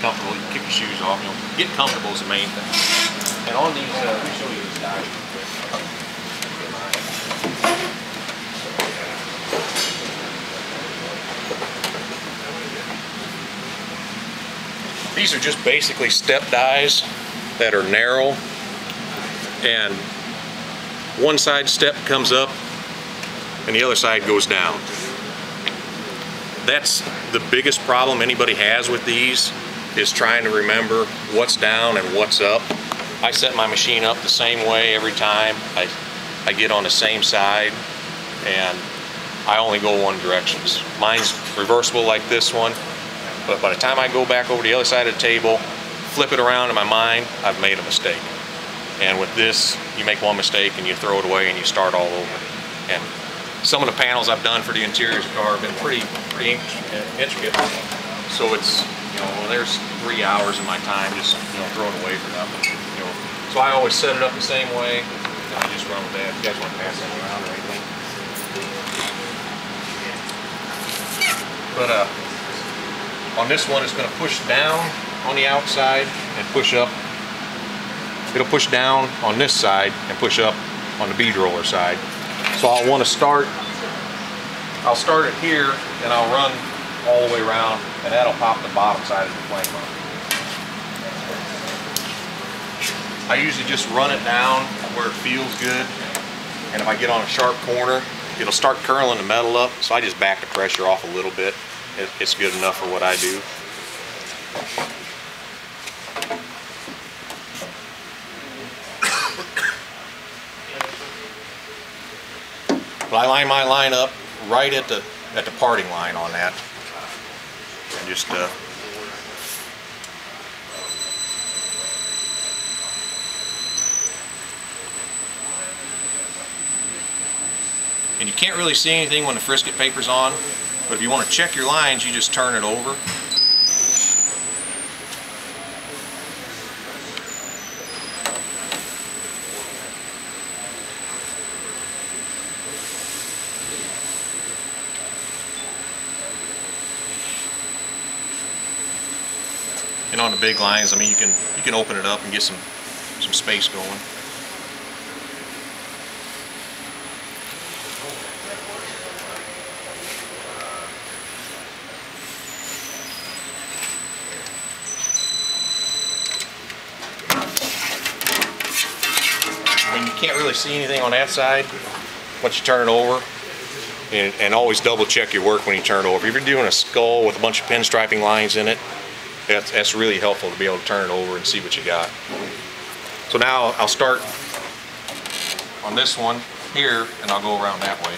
comfortable. You can kick your shoes off. You know, getting comfortable is the main thing. And on these, let me show you this die. These are just basically step dies that are narrow, and one side step comes up and the other side goes down. That's the biggest problem anybody has with these, is trying to remember what's down and what's up. I set my machine up the same way every time. I get on the same side, and I only go one direction. Mine's reversible like this one, but by the time I go back over the other side of the table, flip it around in my mind, I've made a mistake. And with this, you make one mistake and you throw it away and you start all over. And some of the panels I've done for the interiors of the car have been pretty intricate. So it's, you know, well, there's 3 hours of my time just, you know, thrown away for nothing. You know, so I always set it up the same way, and I just run with that. If you guys want to pass that around or anything. But on this one, it's going to push down on the outside and push up. It'll push down on this side and push up on the bead roller side. So I'll want to start, I'll start it here and I'll run all the way around, and that'll pop the bottom side of the flame up. I usually just run it down where it feels good, and if I get on a sharp corner, it'll start curling the metal up, so I just back the pressure off a little bit. It's good enough for what I do. But I line my line up right at the parting line on that, and just and you can't really see anything when the frisket paper's on, but if you want to check your lines, you just turn it over. And on the big lines, I mean, you can open it up and get some space going. I mean, you can't really see anything on that side once you turn it over, and always double check your work when you turn it over. If you're doing a skull with a bunch of pinstriping lines in it, that's really helpful to be able to turn it over and see what you got. So now I'll start on this one here, and I'll go around that way.